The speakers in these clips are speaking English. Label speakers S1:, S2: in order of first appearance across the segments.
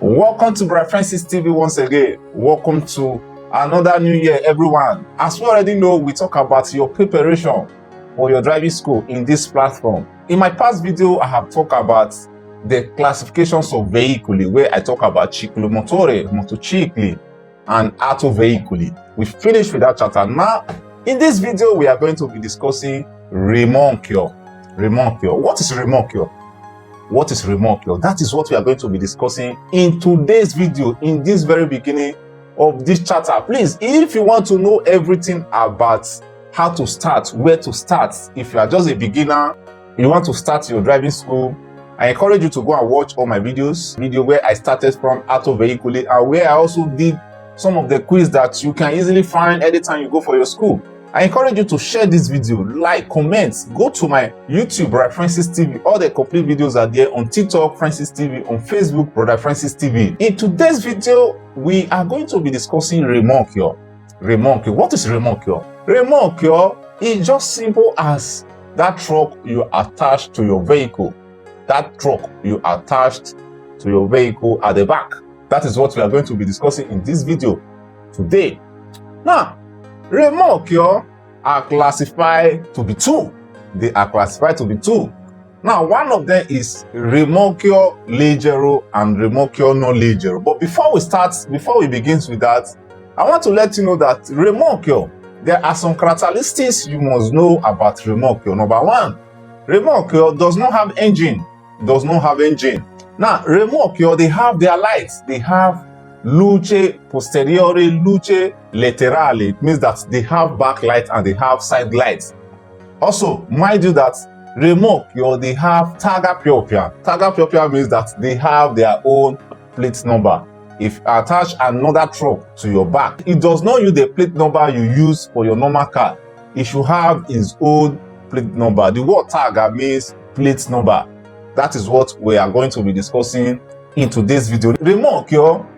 S1: Welcome to Bright Francis TV once again. Welcome to another new year, everyone. As we already know, we talk about your preparation for your driving school in this platform. In my past video, I have talked about the classifications of veicoli, where I talk about ciclomotore, motocicli, and auto veicoli. We finished with that chapter. Now, in this video, we are going to be discussing Rimorchio. Rimorchio. What is Rimorchio? What is Rimorchio? That is what we are going to be discussing in today's video, in this very beginning of this chapter. Please, if you want to know everything about how to start, where to start, if you are just a beginner, you want to start your driving school, I encourage you to go and watch all my videos. Video where I started from auto veicoli and where I also did some of the quiz that you can easily find anytime you go for your school. I encourage you to share this video, like, comment, go to my YouTube, Bright Francis TV. All the complete videos are there on TikTok, Francis TV, on Facebook, Brother Francis TV. In today's video, we are going to be discussing Rimorchio. Rimorchio. What is Rimorchio? Rimorchio is just simple as that truck you attached to your vehicle. That truck you attached to your vehicle at the back. That is what we are going to be discussing in this video today. Now, Rimorchio are classified to be two. They are classified to be two. Now, one of them is Rimorchio Leggero and Rimorchio non Leggero. But before we begin with that, I want to let you know that Rimorchio, there are some characteristics you must know about Rimorchio. Number one, Rimorchio does not have engine. Does not have engine. Now, Rimorchio, they have their lights. They have luce posteriore, luce laterale. It means that they have backlight and they have side lights. Also, mind you that Rimorchio, they have targa propria. Targa propria means that they have their own plate number. If you attach another truck to your back, it does not use the plate number you use for your normal car. It should have its own plate number. The word targa means plate number. That is what we are going to be discussing in today's video. Rimorchio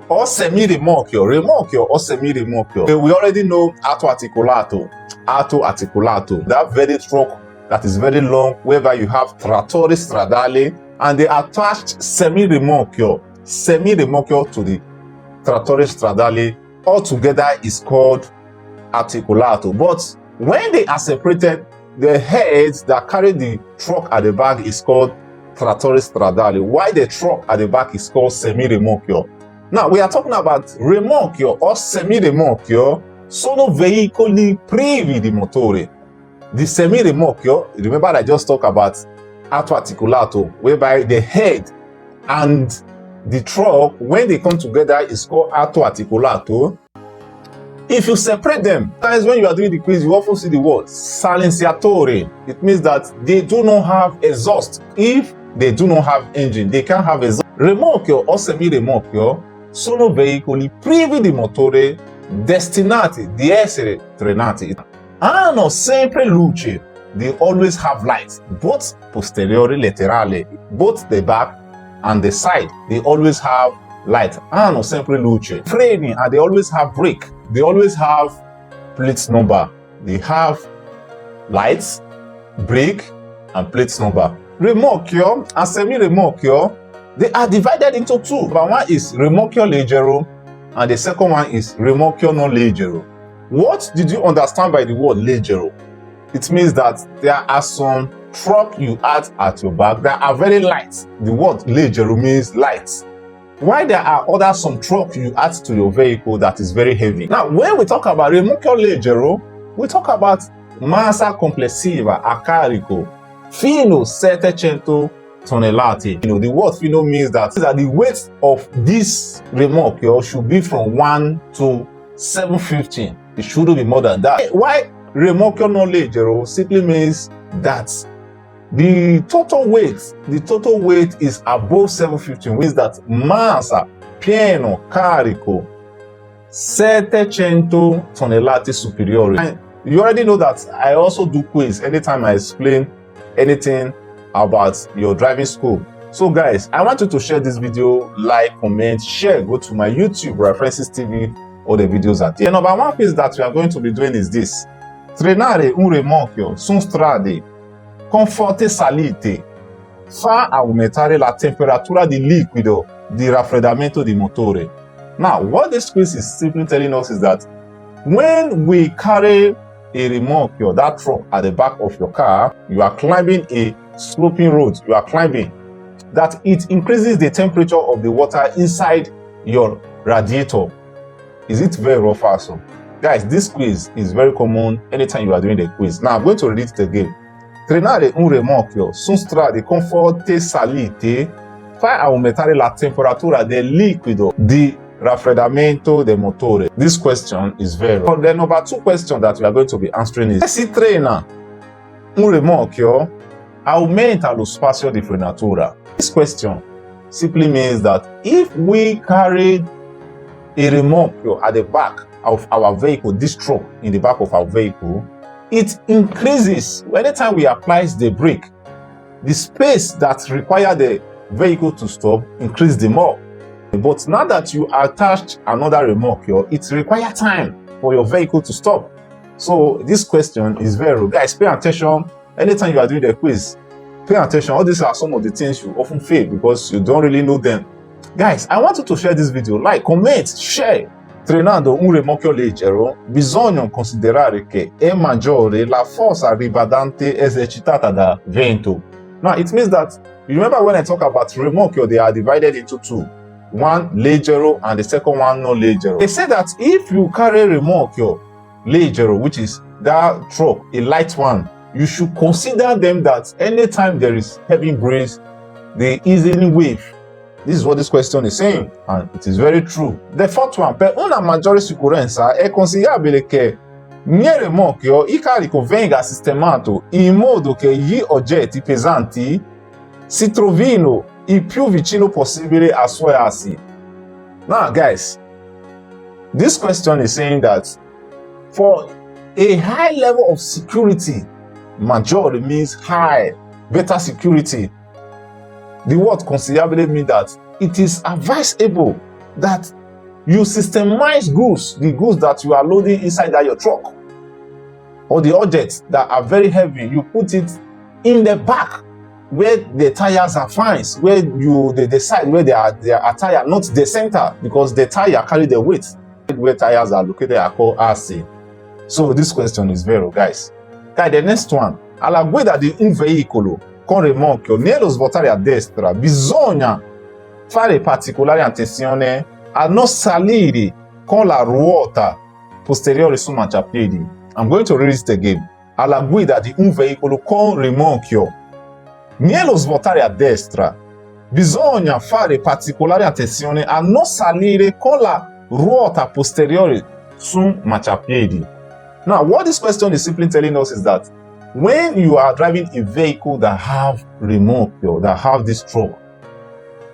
S1: or semi-rimorchio. Rimorchio or semi-rimorchio. We already know auto articolato. Auto articolato. That very truck that is very long, whereby you have trattore stradale and they attached semi-rimorchio. Semi-rimorchio to the trattore stradale. Altogether is called articolato. But when they are separated, the heads that carry the truck at the back is called trattore stradale, while the truck at the back is called semi-rimorchio. Now, we are talking about Rimorchio or semi-rimorchio sono veicoli privi di motore. The semi-rimorchio, remember I just talked about auto articolato, whereby the head and the truck, when they come together, is called auto articolato. If you separate them, sometimes when you are doing the quiz, you often see the word silenziatore. It means that they do not have exhaust. If they do not have engine, they can't have exhaust. Rimorchio or semi-rimorchio sono veicoli privi di motore destinati di essere trainati. Hanno sempre luce. They always have lights, both posteriore laterale, both the back and the side. They always have light. Hanno sempre luce. Freni, and they always have brake. They always have plate number. They have lights, brake, and plate number. Rimorchio and semi-rimorchio, they are divided into two. But one is Rimorchio Leggero and the second one is Rimorchio non Leggero. What did you understand by the word Leggero? It means that there are some truck you add at your back that are very light. The word Leggero means light. While there are some truck you add to your vehicle that is very heavy. Now, when we talk about Rimorchio Leggero, we talk about massa complessiva a carico fino 700 tonnellate. The word fino means that the weight of this Rimorchio should be from 1 to 750. It shouldn't be more than that. Why Rimorchio non Leggero simply means that the total weight is above 750, means that massa pieno carico 700 tonnellate superiori. And you already know that I also do quiz anytime I explain anything about your driving school. So guys, I want you to share this video, like, comment, share, go to my YouTube, Bright Francis TV, all the videos are there. The number one quiz that we are going to be doing is this. Trainare un rimorchio su strade con forti salite fa aumentare la temperatura di liquido di raffreddamento di motore. Now, what this quiz is simply telling us is that when we carry a Rimorchio, that truck at the back of your car, you are climbing a sloping road, you are climbing, that it increases the temperature of the water inside your radiator. Is it very rough also? Guys, this quiz is very common anytime you are doing the quiz. Now, I'm going to read it again. Trenare un rimorchio su strade con forti salite fa aumentare la temperatura del liquido di raffreddamento del motore. This question is very rough. The number 2 question that we are going to be answering is: si trena un rimorchio aumenta lo spazio di frenatura. This question simply means that if we carry a Rimorchio at the back of our vehicle, this truck in the back of our vehicle, it increases anytime we apply the brake. The space that requires the vehicle to stop increases the more. But now that you attached another Rimorchio, it requires time for your vehicle to stop. So this question is very rough. Guys, pay attention anytime you are doing the quiz. Pay attention. All these are some of the things you often fail because you don't really know them. Guys, I want you to share this video. Like, comment, share. Trenando un rimorchio leggero, bisogna considerare che è maggiore la forza ribadante esercitata da vento. Now, it means that, you remember when I talk about rimorchio, they are divided into 2. One leggero and the second one non leggero. They say that if you carry rimorchio leggero, which is that truck, a light one, you should consider them that anytime there is heavy breeze, they easily wave. This is what this question is saying, and it is very true. The fourth one, per una maggiore sicurezza è consigliabile che nel rimorchio il carico venga sistemato in modo che gli oggetti pesanti si trovino il più vicino possibile ai suoi assi. Now, guys, this question is saying that for a high level of security, maggiore means high, better security. The word consigliabile means that it is advisable that you systemize goods, the goods that you are loading inside that your truck, or the objects that are very heavy, you put it in the back where the tires are fine, where the side where they are tire, not the center, because the tire carry the weight. Where tires are located are called RC. So this question is vero, guys. Guys, the next one. Alla guida di un veicolo con rimorchio nello svoltare a destra bisogna fare particolare attenzione a non salire con la ruota posteriore sul marciapiedi. I'm going to read it again. Alla guida di un veicolo con rimorchio nello svoltare a destra bisogna fare particolare attenzione a non salire con la ruota posteriore sul marciapiedi. Now, what this question is simply telling us is that when you are driving a vehicle that have Rimorchio, that have this truck,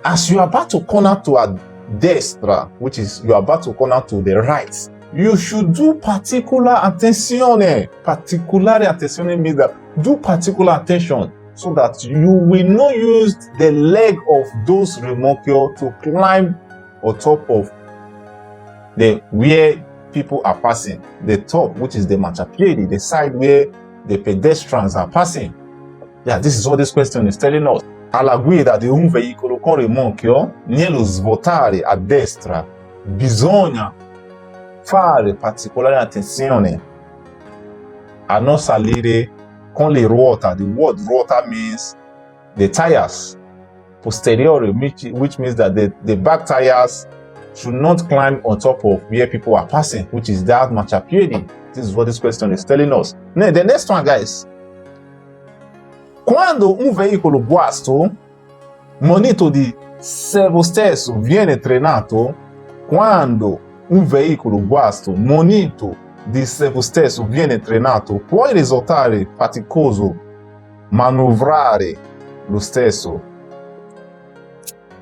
S1: as you are about to corner to a destra, which is you are about to corner to the right, you should do particular attenzione. Particular attenzione means that do particular attention so that you will not use the leg of those Rimorchio to climb on top of the where people are passing, the top, which is the marciapiedi, the side where the pedestrians are passing. Yeah, this is what this question is telling us. Alla guida di un veicolo con rimorchio nello svoltare a destra bisogna fare particolare attenzione a non salire con le ruote. The word ruota means the tires posteriori, which means that the back tires should not climb on top of where people are passing, which is that marciapiedi. This is what this question is telling us. Now, the next one, guys. Quando un veicolo guasto monito di servo stesso viene trenato, quando un veicolo guasto monito di servo stesso viene trenato, può risultare faticoso manovrare lo stesso.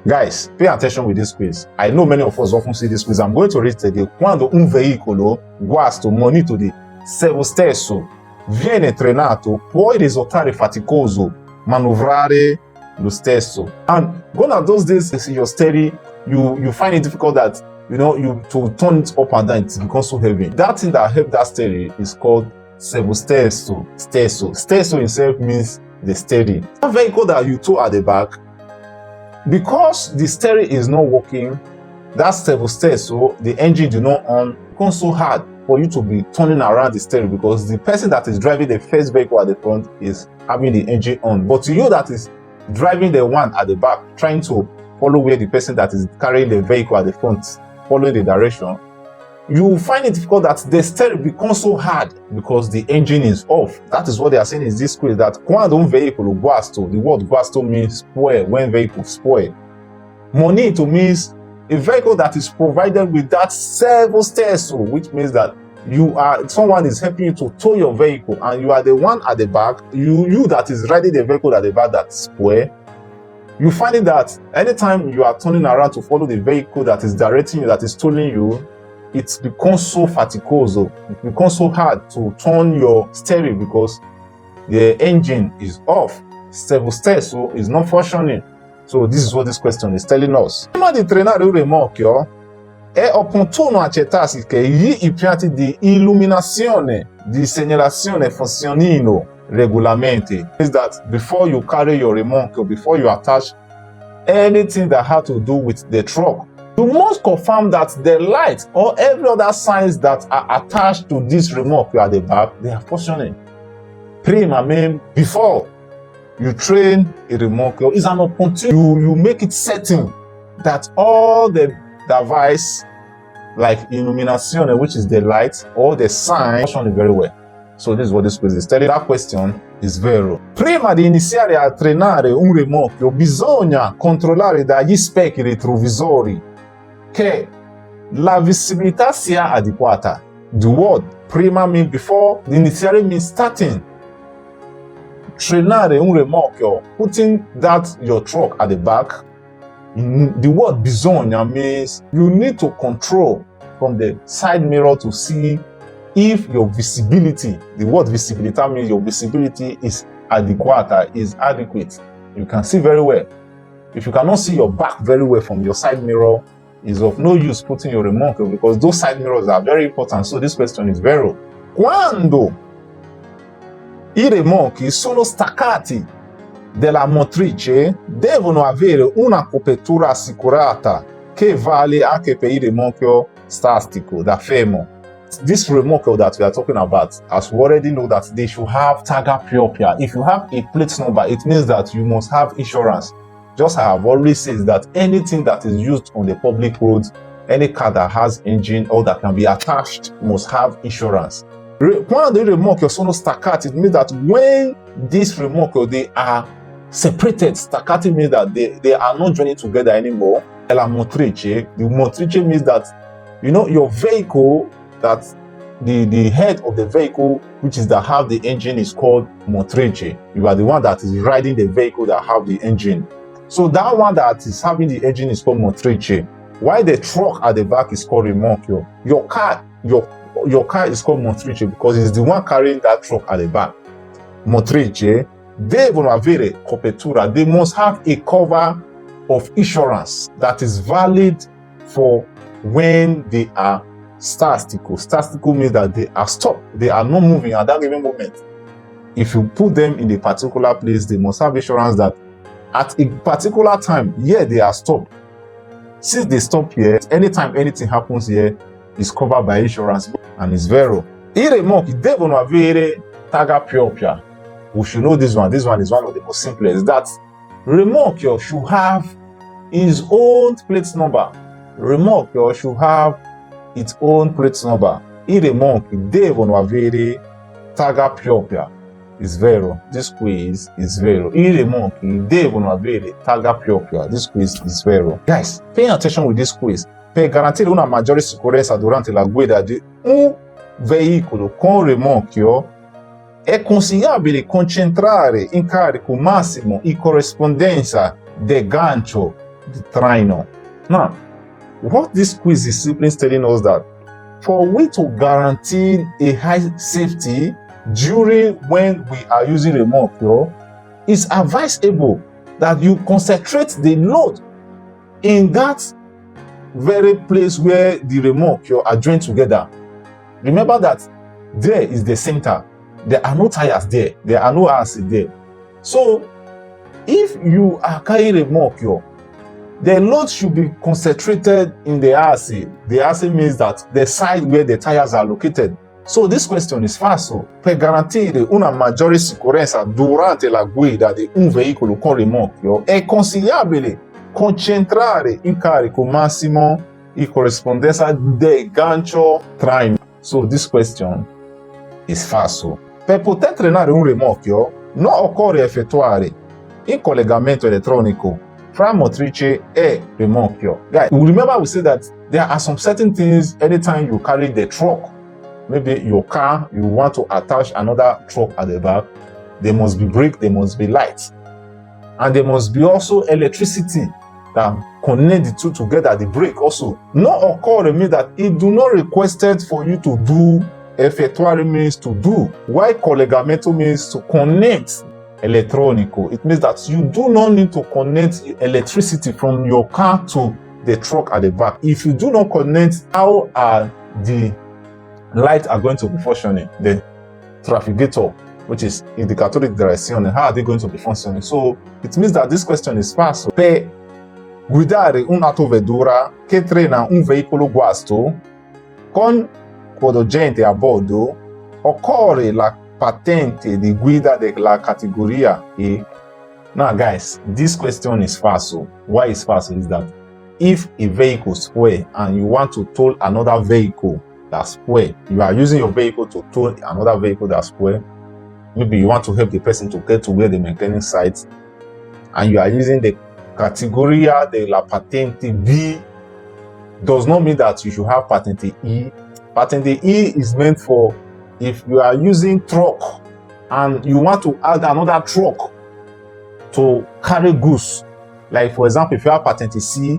S1: Guys, pay attention with this quiz. I know many of us often see this quiz. I'm going to read it again. Quando un veicolo guasto monito di servo stesso viene trenato, può risultare faticoso manovrare lo stesso. And gone are those days you're steady, you find it difficult that you to turn it up and down, it becomes so heavy. That thing that helps that steady is called servo stesso. Stesso itself means the steady. That vehicle that you tow at the back, Because the steering is not working, that stable steer, so the engine do not on, becomes so hard for you to be turning around the steering because the person that is driving the first vehicle at the front is having the engine on. But to you that is driving the one at the back, trying to follow where the person that is carrying the vehicle at the front, following the direction, you find it difficult that the steering becomes so hard because the engine is off. That is what they are saying is this quiz, that quando vehicle guasto, the word guasto means spoil, when vehicle spoil. Monito means a vehicle that is provided with that servo stesso, which means that someone is helping you to tow your vehicle and you are the one at the back, you that is riding the vehicle at the back that spoil. You find it that anytime you are turning around to follow the vehicle that is directing you, that is towing you, it becomes so faticoso, it becomes so hard to turn your steering because the engine is off. Servo stesso is not functioning. So this is what this question is telling us. Prima di treinare un rimorchio è opportuno accertarsi che gli impianti di illuminazione, di segnalazione funzionino regolarmente. Is that before you carry your remorchio, before you attach anything that has to do with the truck, you must confirm that the light or every other signs that are attached to this remorchio at the back, they are functioning. Prima means before you train a remorchio, is an opportunity. You make it certain that all the device like illuminazione, which is the light or the sign, function very well. So this is what this quiz is telling. That question is vero. Prima di iniziare a trainare un remorchio, bisogna controllare dagli specchi retrovisori che la visibilità sia adeguata. The word prima means before, the iniziare means starting. Trainare un remorchio, putting that your truck at the back. The word bisogna means you need to control from the side mirror to see if your visibility, the word visibility means your visibility is adequata, is adequate. You can see very well. If you cannot see your back very well from your side mirror, it's of no use putting your remorchio because those side mirrors are very important. So this question is vero. Quando i remorchi sono staccati della motrice, devono avere una copertura assicurata che vale anche per il remorchio statico da fermo. This remorchio that we are talking about, as we already know that they should have targa propria. If you have a plate number, it means that you must have insurance. Just as I have always said that anything that is used on the public roads, any car that has engine or that can be attached must have insurance. Quando i remorchi sono staccati, it means that when this remorchi they are separated, staccati means that they are not joining together anymore. La motrice, the motrice means that your vehicle, that the head of the vehicle, which is that have the engine, is called motrice. You are the one that is riding the vehicle that have the engine. So that one that is having the engine is called motrice. While the truck at the back is called remorchio. Your car is called motrice because it's the one carrying that truck at the back. Motrice, devono avere copertura. They must have a cover of insurance that is valid for when they are statico. Statico means that they are stopped. They are not moving at that given moment. If you put them in a particular place, they must have insurance that at a particular time, they are stopped. Since they stop here, anytime anything happens here, is covered by insurance and is vero. I remorchi devono avere targa propria. We should know this one. This one is one of the most simplest. That remorchio should have its own plate number. Remorchio should have its own plate number. I remorchi devono avere targa propria. Is vero. This quiz is vero. I remorchi devono avere targa propria. This quiz is vero. Guys, pay attention with this quiz. Per garantire una maggiore sicurezza durante la guida di un veicolo con remorchio, è consigliabile concentrare in carico massimo in corrispondenza del gancio di traino. Now, what this quiz is simply telling us that for we to guarantee a high safety during when we are using remorchio, it's advisable that you concentrate the load in that very place where the remorchio are joined together. Remember that there is the center. There are no tires there. There are no axles there. So if you are carrying remorchio The load should be concentrated in the asse. The asse means that the side where the tires are located. So this question is falso. Per garantire una maggiore sicurezza durante la guida di un veicolo con rimorchio è consigliabile concentrare il carico massimo in corrispondenza del gancio traino. So this question is falso. Per poter trainare un rimorchio non occorre effettuare il collegamento elettronico fra motrice e rimorchio. Guys, remember we said that there are some certain things anytime you carry the truck, maybe your car, you want to attach another truck at the back, there must be brake, there must be lights, and there must be also electricity that connect the two together, the brake also. Not occur means that it do not requested for you to do, effettuare means to do, while collegamento means to connect electronico. It means that you do not need to connect electricity from your car to the truck at the back. If you do not connect, how are the lights are going to be functioning? The trafficator, which is indicatore di direzione, how are they going to be functioning? So it means that this question is falso. Per guidare un'autovettura che trena un veicolo guasto con conducente a bordo, occorre la patente di guida della categoria E. Now guys, this question is falso. Why is falso is that if a vehicle spoil and you want to tow another vehicle that's spoil, you are using your vehicle to tow another vehicle that's spoil. Maybe you want to help the person to get to where the mechanic site, and you are using the categoria della patente B, does not mean that you should have patente E. Patente E is meant for if you are using truck and you want to add another truck to carry goods. Like for example, if you have patente C,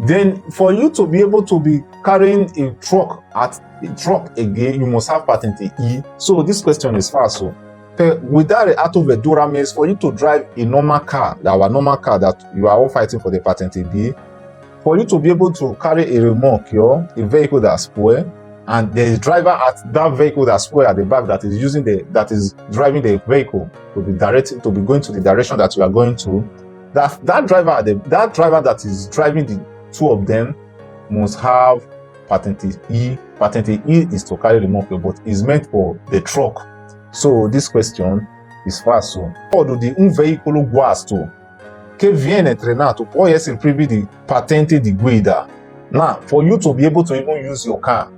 S1: then for you to be able to be carrying a truck again, you must have patente E. So this question is false. Without the autovedura means for you to drive a normal car, our normal car that you are all fighting for the patente B, for you to be able to carry a rimorchio, a vehicle that's spoiled, and there is driver at that vehicle that's spoiled at the back that is using that is driving the vehicle to be going to the direction that you are going to. That driver that is driving the two of them must have patente E. Patente E is to carry rimorchio, but is meant for the truck. So this question is falso. Modo di un veicolo guasto che viene trenato può essere privi di patente di guida. Now, for you to be able to even use your car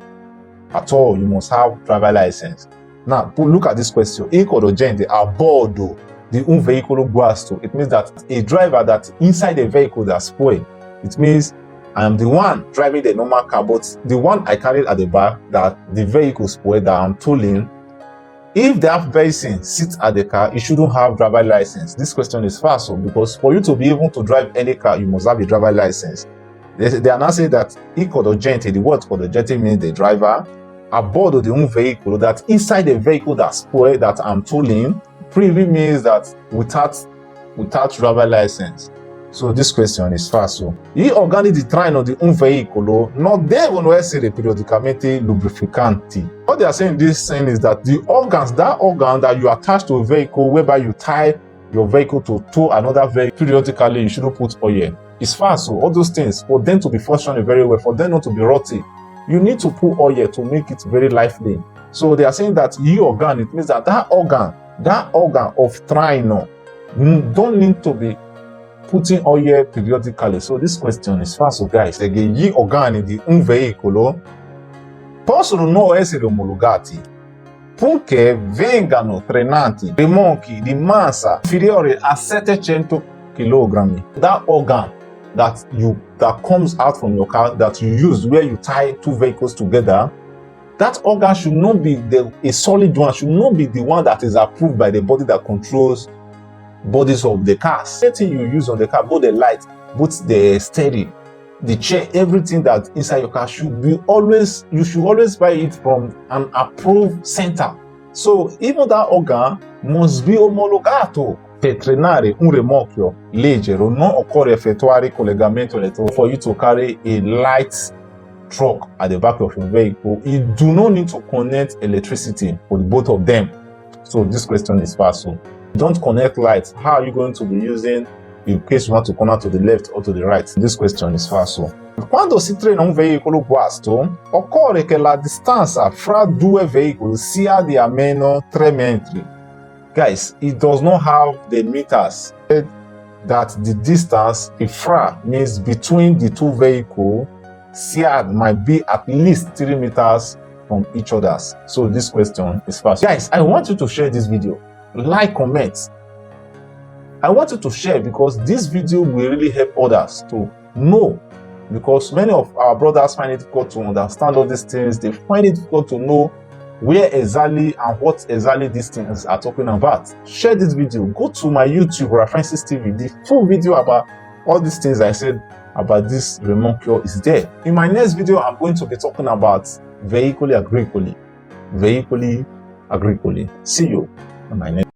S1: at all, you must have driver license. Now, look at this question. Il conducente a bordo di un veicolo guasto. It means that a driver that inside the vehicle that's spoiled. It means I am the one driving the normal car, but the one I carried at the back, that the vehicle spoiled, that I'm tolling. If that person sits at the car, you shouldn't have driver license. This question is false because for you to be able to drive any car, you must have a driver license. They are not saying that il conducente, the word conducente means the driver, a bordo di un veicolo, that inside the vehicle that's spoiled, that I'm tolling, privy means that without driver license. So this question is false. Gli organi di traino di un veicolo non devono essere periodicamente lubrificanti. What they are saying this saying is that the organs, that organ that you attach to a vehicle, whereby you tie your vehicle to tow another vehicle, periodically you shouldn't put oil. It's false. All those things, for them to be functioning very well, for them not to be rotty, you need to put oil to make it very lively. So they are saying that the organ, it means that that organ of traino don't need to be putting oil periodically. So this question is false, guys. Again, gli organi di un veicolo possono non essere omologati purché vengano trainati rimorchi di massa inferiore a 700 kg. That organ that comes out from your car that you use where you tie two vehicles together, that organ should not be a solid one, should not be the one that is approved by the body that controls bodies of the cars. Everything you use on the car, both the light, both the steering, the chair, everything that inside your car you should always buy it from an approved center. So even that organ must be omologato. Per trainare un rimorchio leggero non occorre effettuare collegamento elettrico. For you to carry a light truck at the back of your vehicle, you do not need to connect electricity for the both of them. So this question is false. Don't connect lights. How are you going to be using in case you want to corner to the left or to the right. This question is falso. Quando si trena un veicolo guasto, occorre che la distanza fra due veicoli sia di almeno 3 metri. Guys, it does not have the meters. That the distance, fra, means between the two vehicles, siad might be at least 3 meters from each others. So this question is false. Guys, I want you to share this video. Like, comment. I want you to share because this video will really help others to know, because many of our brothers find it difficult to understand all these things. They find it difficult to know where exactly and what exactly these things are talking about. Share this video. Go to my YouTube, References TV. The full video about all these things I said about this Rimorchio is there. In my next video, I'm going to be talking about veicoli agricoli. Veicoli agricoli. See you in my next